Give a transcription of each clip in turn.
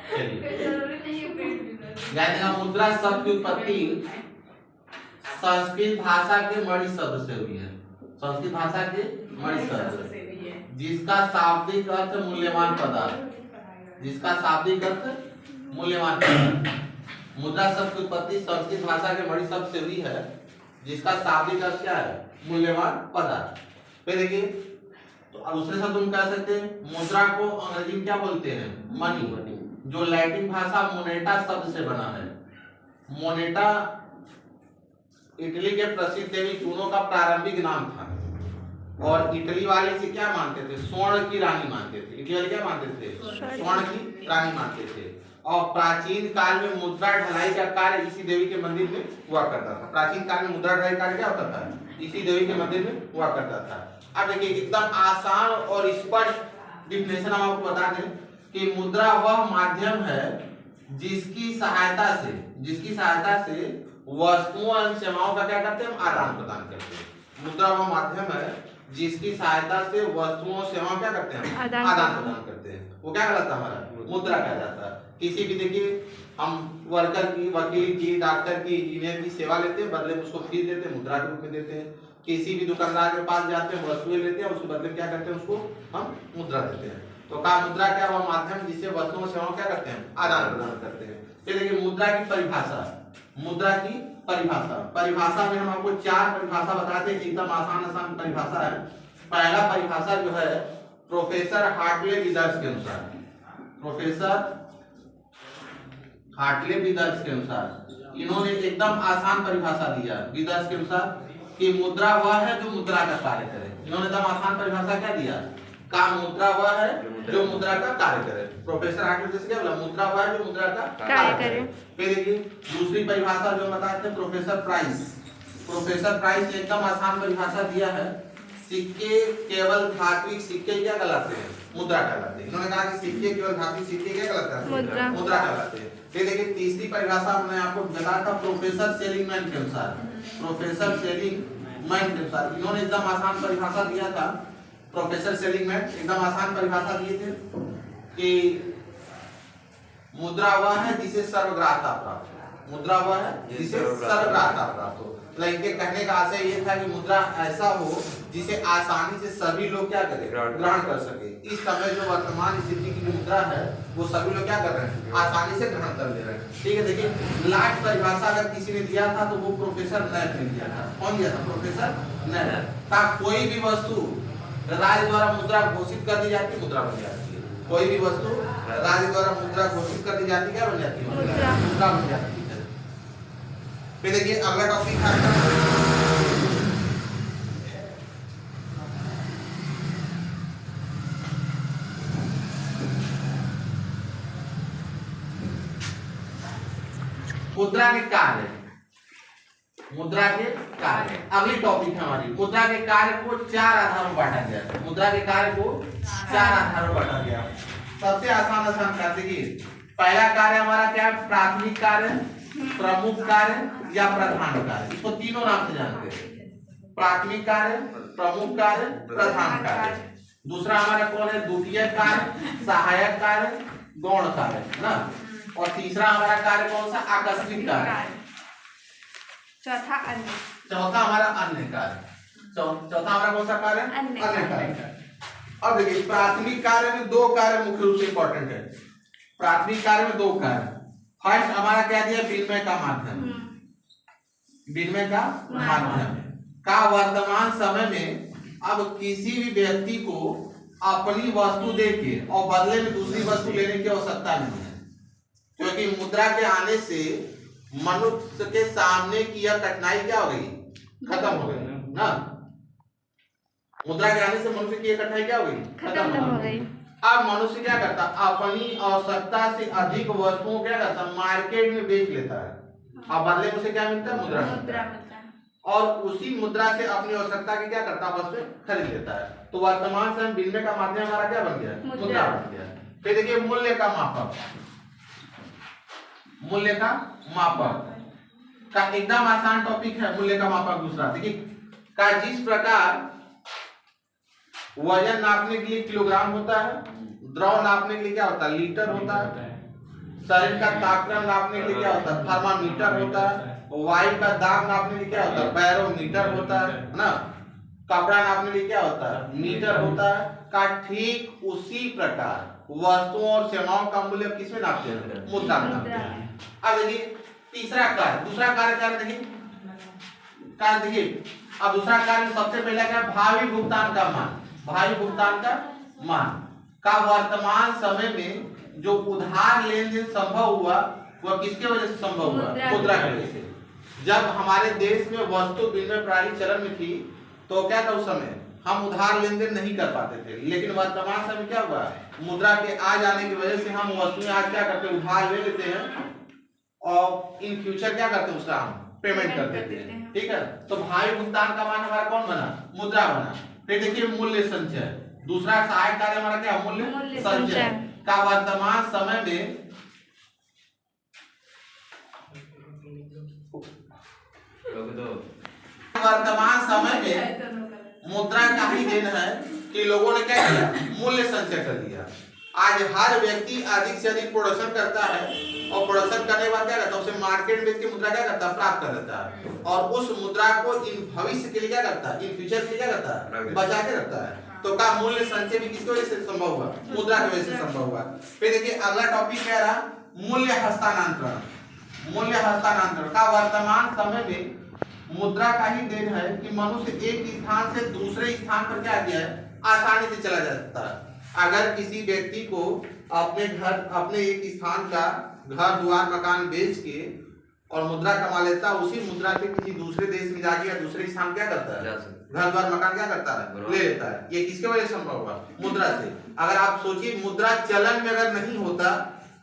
चलिए मुद्रा शब्द की उत्पत्ति संस्कृत भाषा के मणि शब्द से हुई है। संस्कृत भाषा के मणि शब्द जिसका शाब्दिक अर्थ मूल्यवान पदार्थ, जिसका शाब्दिक अर्थ मूल्यवान पदार्थ। मुद्रा शब्द की उत्पत्ति संस्कृत भाषा के मणि शब्द से हुई है जिसका शाब्दिक अर्थ क्या है? मूल्यवान पदार्थ। फिर देखिए तो दूसरे शब्द हम कह सकते हैं मुद्रा को अंग्रेजी में क्या बोलते हैं? मनी, जो लैटिन भाषा मोनेटा शब्द से बना है। मोनेटा इटली के प्रसिद्ध देवी जूनो का प्रारंभिक नाम था और इटली वाले इसे क्या मानते थे? स्वर्ण की रानी मानते थे। इटली वाले क्या मानते थे? स्वर्ण की रानी मानते थे। और प्राचीन काल में मुद्रा ढलाई का कार्य इसी देवी के मंदिर में हुआ करता था। प्राचीन काल में मुद्रा ढलाई कार्य क्या होता था? इसी देवी के मंदिर में हुआ करता था। अब देखिए एकदम आसान और स्पष्ट डिफिनेशन हम आपको बता दें कि मुद्रा वह माध्यम है जिसकी सहायता से वस्तुओं एवं सेवाओं का क्या करते हैं? हम आदान प्रदान करते हैं। मुद्रा वह माध्यम है जिसकी सहायता से वस्तुओं सेवाओं क्या करते हैं? आदान प्रदान करते हैं। वो क्या कहलाता है? हमारा मुद्रा कहलाता है। किसी भी देखिए हम वर्कर की, वकील की, डॉक्टर की, इंजीनियर की सेवा लेते हैं, बदले में उसको फीस देते हैं, मुद्रा के रूप में देते हैं। किसी भी दुकानदार के पास जाते हैं, वस्तुएं लेते हैं, उसके बदले क्या करते हैं? उसको हम मुद्रा देते हैं। तो का मुद्रा क्या वह माध्यम जिससे वस्तुओं सेवाओं क्या करते हैं? आदान प्रदान करते हैं। फिर देखिए मुद्रा की परिभाषा। मुद्रा की परिभाषा में हम आपको 4 परिभाषा बताते हैं। एकदम आसान परिभाषा है। पहला परिभाषा जो है प्रोफेसर हार्टले विदर्स के अनुसार, प्रोफेसर हार्टले विदर्स के अनुसार इन्होंने एकदम आसान परिभाषा दिया विदर्स के अनुसार कि मुद्रा वह है जो मुद्रा का कार्य करे। इन्होंने एकदम आसान परिभाषा क्या दिया? का मुद्रा वह है जो मुद्रा का कार्य करे। प्रोफेसर हार्टले जैसे क्या बोला? मुद्रा वह है जो मुद्रा का कार्य करे। फिर देखिए दूसरी परिभाषा जो बताते हैं प्रोफेसर प्राइस। प्रोफेसर प्राइस ने एकदम आसान परिभाषा दिया है सिक्के केवल धात्विक सिक्के क्या कहलाते हैं? मुद्रा कहलाते हैं। इन्होंने कहा कि सिक्के केवल धात्विक सिक्के क्या कहलाते हैं? मुद्रा कहलाते हैं। फिर देखिए तीसरी परिभाषा मैंने आपको बताया था प्रोफेसर सेलिंगमैन के अनुसार। प्रोफेसर सेलिंगमैन के अनुसार इन्होंने एकदम आसान परिभाषा दिया था। प्रोफेसर सेलिंगमैन एकदम आसान परिभाषा दिए थे कि मुद्रा वह है जिसे सर्वग्राह्यता प्राप्त हो। मुद्रा वह है जिसे सर्वग्राह्यता प्राप्त हो। इनके कहने का आशय ये था कि मुद्रा ऐसा हो जिसे आसानी से सभी लोग क्या करें? ग्रहण कर सके। इस समय जो वर्तमान स्थिति की जो मुद्रा है वो सभी लोग क्या कर रहे हैं? आसानी से ग्रहण कर ले रहे हैं। ठीक है, देखिए लास्ट परिभाषा अगर किसी ने दिया था तो वो प्रोफेसर नैप ने दिया था। कौन दिया था? Professor nap. कोई भी वस्तु राज्य द्वारा मुद्रा घोषित कर दी जाती है, मुद्रा बन जाती है। कोई भी वस्तु राज्य द्वारा मुद्रा घोषित कर दी जाती है, क्या बन जाती है? मुद्रा बन जाती है। फिर देखिए अगला टॉपिक है मुद्रा के कार्य। मुद्रा के कार्य अगली टॉपिक है हमारी। मुद्रा के कार्य को 4 आधारों में बांटा गया है। मुद्रा के कार्य को 4 आधारों में बांटा गया। सबसे आसान कार्य देखिए पहला कार्य हमारा क्या है? प्राथमिक कार्य, प्रमुख कार्य या प्रधान कार्य। इसको तीनों नाम से जानते हैं। प्राथमिक कार्य, प्रमुख कार्य, प्रधान कार्य। दूसरा हमारा कौन है? द्वितीयक कार्य, सहायक कार्य, गौण कार्य ना। और तीसरा हमारा कार्य कौन सा? आकस्मिक कार्य। चौथा हमारा अन्य कार्य। चौथा हमारा कौन सा कार्य? अन्य कार्य। अब देखिए प्राथमिक कार्य में 2 कार्य मुख्य रूप से इंपॉर्टेंट है। प्राथमिक कार्य में 2 कार्य। फर्स्ट हमारा क्या दिया? विनिमय का माध्यम। विनिमय का माध्यम का वर्तमान समय में अब किसी भी व्यक्ति को अपनी वस्तु देके और बदले में दूसरी वस्तु लेने की आवश्यकता नहीं है, क्योंकि मुद्रा के आने से मनुष्य के सामने की यह कठिनाई क्या हो गई? खत्म हो गई ना। मुद्रा के आने से मनुष्य की यह कठिनाई क्या हो गई? खत्म हो गई। अब मनुष्य क्या करता? अपनी आवश्यकता से अधिक वस्तुओं क्या करता? मार्केट में बेच लेता है और बदले में उसे क्या मिलता है? मुद्रा मिलता है। और उसी मुद्रा से अपनी आवश्यकता की क्या करता? वस्तु खरीद लेता है। तो वर्तमान समय विनिमय का माध्यम हमारा क्या बन गया? मुद्रा बन गया। फिर देखिए मूल्य का मापक। मूल्य का मापक का एकदम आसान टॉपिक है। मूल्य का मापक दूसरा देखिए का जिस प्रकार वजन नापने के लिए किलोग्राम होता है, द्रव नापने के लिए क्या होता है? लीटर होता है। शरीर का तापक्रम नापने के लिए क्या होता है? थर्मामीटर होता है। वायु का दाब नापने के लिए क्या होता है? बैरोमीटर होता है ना। कपड़ा नापने के लिए क्या होता है? मीटर होता है। का ठीक उसी प्रकार वस्तुओं और सेवाओं का मूल्य किसमें नापते हैं? मुद्रा में नापते हैं। अब देखिए तीसरा कार्य, दूसरा कार्य क्या है? देखिए कार्य देखिए, अब दूसरा कार्य सबसे पहला क्या है? भावी भुगतान का मान। भावी भुगतान का मान का वर्तमान समय में जो उधार लेन देन संभव हुआ वह किसके वजह से संभव हुआ? मुद्रा की वजह से। जब हमारे देश में वस्तु विनिमय प्रणाली चलन में थी तो क्या था? उस समय हम उधार लेन देन नहीं कर पाते थे, लेकिन वर्तमान समय क्या हुआ? मुद्रा के आ जाने की वजह से हम वस्तुएं आज क्या करते हैं? उधार ले लेते हैं और इन फ्यूचर क्या करते हैं? उसका हम पेमेंट कर देते हैं। ठीक है, तो भावी भुगतान का मान हमारा कौन बना? मुद्रा बना। फिर देखिए मूल्य संचय, दूसरा सहायक कार्य हमारा क्या? मूल्य संचय का वर्तमान समय में वर्तमान समय में मुद्रा का ही देन है कि लोगों ने क्या किया? मूल्य संचय कर दिया। आज हर व्यक्ति अधिक से अधिक प्रोडक्शन करता है और प्रोडक्शन करने के बाद क्या करता है? उसे मार्केट में की मुद्रा क्या करता है? प्राप्त कर लेता है और उस मुद्रा को इन भविष्य के लिए क्या करता है? इन फ्यूचर के लिए क्या करता है? बचा के रखता है। तो का मूल्य संचय भी किसकी वजह से संभव हुआ? मुद्रा की वजह से संभव हुआ। फिर देखिए अगला टॉपिक क्या रहा? मूल्य हस्तांतरण। मूल्य हस्तांतरण का वर्तमान समय में मुद्रा का ही देन है कि मनुष्य एक स्थान से दूसरे स्थान पर क्या किया है? आसानी से चला जा सकता है। अगर किसी व्यक्ति को अपने एक स्थान का घर द्वार मकान बेच के और मुद्रा कमा लेता है, उसी मुद्रा से किसी दूसरे देश में जाके या दूसरे स्थान क्या करता है? घर द्वार मकान क्या करता है? ले लेता है। ये किसके वजह से संभव हुआ? मुद्रा से। अगर आप सोचिए मुद्रा चलन में अगर नहीं होता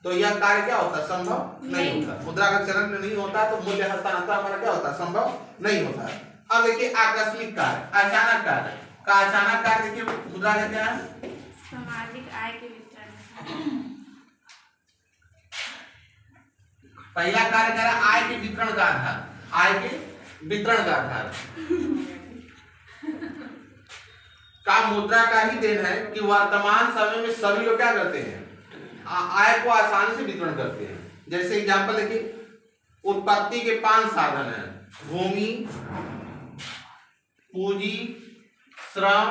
तो यह कार्य क्या होता? संभव नहीं होता। मुद्रा का चलन में नहीं होता तो मूल्य हस्तांतरण हमारा क्या होता? संभव नहीं होता। अब देखिए आकस्मिक कार्य, अचानक कार्य का अचानक कार्य देखिए मुद्रा का क्या है? सामाजिक आय के वितरण। पहला कार्य क्या है? आय के वितरण का आधार। आय के वितरण का आधार का मुद्रा का ही देन है कि वर्तमान समय में सभी लोग क्या करते हैं? आय को आसानी से वितरण करते हैं। जैसे एग्जांपल देखिए, उत्पत्ति के 5 साधन हैं: भूमि, पूंजी, श्रम,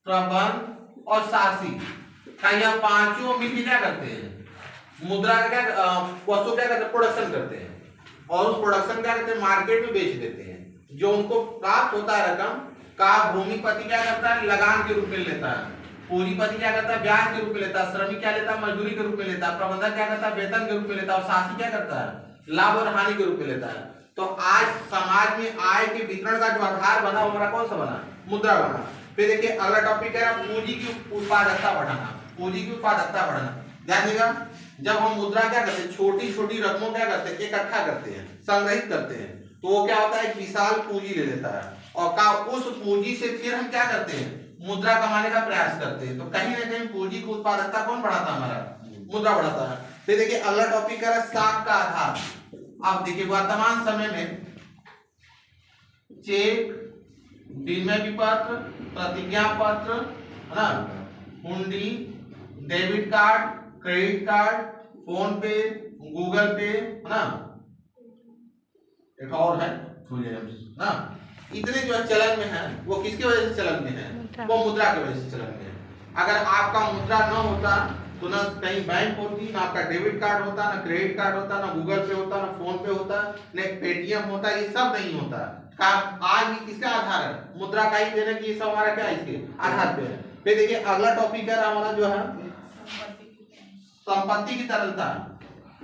प्रबंध और शासी। का यह पांचों मिलकर क्या करते हैं? मुद्रा का क्या वस्तु क्या करते हैं? प्रोडक्शन करते हैं और उस प्रोडक्शन क्या करते हैं? मार्केट में बेच देते हैं। जो उनको प्राप्त होता है रकम का भूमिपति क्या करता है? लगान के रूप में लेता है। पूंजीपति क्या करता है? ब्याज के रूप में लेता है। श्रमिक क्या लेता है? मजदूरी के रूप में लेता है। प्रबंधक क्या करता है? वेतन के रूप में लेता है। और शासी क्या करता है? लाभ और हानि के रूप में लेता है। तो आज समाज में आय के वितरण का जो आधार बना वो हमारा कौन सा बना? मुद्रा बना। फिर देखिए अगला टॉपिक है पूंजी की उत्पादकता बढ़ाना। पूंजी की उत्पादकता बढ़ाना, ध्यान देगा। जब हम मुद्रा क्या करते हैं? छोटी छोटी रकमों क्या करते हैं? इकट्ठा करते हैं, संग्रहित करते हैं, तो वो क्या होता है? एक विशाल पूंजी ले लेता है और का उस पूंजी से फिर हम क्या करते हैं? मुद्रा कमाने का प्रयास करते हैं। तो कहीं ना कहीं पूंजी की उत्पादकता कौन बढ़ाता है? हमारा मुद्रा बढ़ाता है। फिर देखिए अगला टॉपिक है साख का आधार। अब देखिए वर्तमान समय में चेक, विनिमय विपत्र, प्रतिज्ञा पत्र, है ना, हुंडी, debit card, credit card, phone पे, गूगल पे, है ना, एक और है ना, इतने जो चलन में है वो किसकी वजह से चलन में है? वो मुद्रा की वजह से चलन में है। अगर आपका मुद्रा न होता तो ना कहीं बैंक होती, ना आपका डेबिट कार्ड होता, ना क्रेडिट कार्ड होता, ना गूगल पे होता, ना फोन पे होता, ना पेटीएम होता, ये सब नहीं होता। आज ये किसका आधार है? मुद्रा का ही देने की, सब हमारा क्या है? इसके आधार पे है। फिर देखिए अगला टॉपिक है हमारा जो है संपत्ति की तरलता।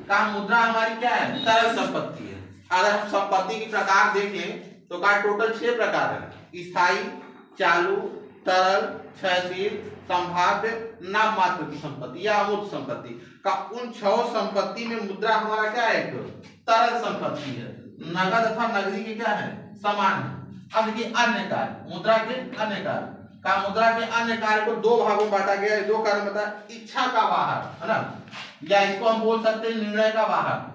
का मुद्रा हमारी क्या है? तरल संपत्ति है। अगर हम संपत्ति की प्रकार देख लें तो का टोटल 6 प्रकार है: स्थायी, चालू, तरल, क्षयशील, संभाव्य, नाम मात्र की संपत्ति या अमूर्त संपत्ति। का उन 6 संपत्ति में मुद्रा हमारा क्या है? एक तरल संपत्ति है। नगद अथवा नगदी के क्या है? समान है। अब देखिए अन्य कार्य, मुद्रा के अन्य कार्य। का मुद्रा के अन्य कार्य को 2 भागों में बांटा गया है। 2 कार्य बता, इच्छा का बाहर, है ना, या इसको हम बोल सकते हैं निर्णय का बाहर।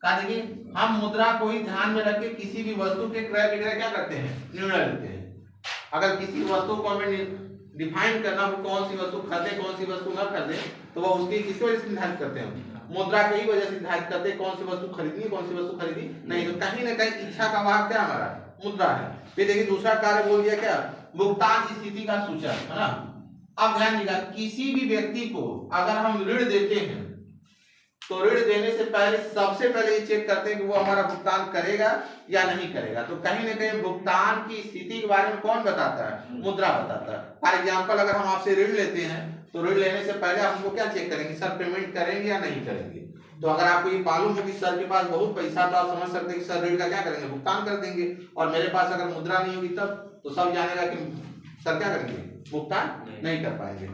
का देखिए हम मुद्रा को ही ध्यान में रख के किसी भी वस्तु के क्रय विक्रय क्या करते हैं? निर्णय लेते हैं। अगर किसी वस्तु को हमें डिफाइन करना, वो कौन सी वस्तु खरीदे कौन सी वस्तु न खरीदे, तो वह उसकी किसको निर्धारित करते हैं? मुद्रा की ही वजह से निर्धारित करते हैं कौन सी वस्तु खरीदनी कौन सी वस्तु खरीदी नहीं। तो कहीं ना कहीं इच्छा का वाहक क्या हमारा मुद्रा है। फिर देखिए दूसरा कार्य बोल दिया क्या, भुगतान स्थिति का सूचक, है ना। अब ध्यान दीजिएगा, किसी भी व्यक्ति को अगर हम ऋण देते हैं तो ऋण देने से पहले सबसे पहले ये चेक करते हैं कि वो हमारा भुगतान करेगा या नहीं करेगा। तो कहीं ना कहीं भुगतान की स्थिति के बारे में कौन बताता है, मुद्रा बताता है। फॉर एग्जाम्पल अगर हम आपसे ऋण लेते हैं तो ऋण लेने से पहले आप हमको क्या चेक करेंगे, सर पेमेंट करेंगे या नहीं करेंगे। तो अगर आपको ये मालूम हो कि सर के पास बहुत पैसा तो आप समझ सकते हैं कि सर ऋण का क्या करेंगे, भुगतान कर देंगे। और मेरे पास अगर मुद्रा नहीं होगी तब तो सब जानेगा कि सर क्या करेंगे, भुगतान नहीं कर पाएंगे।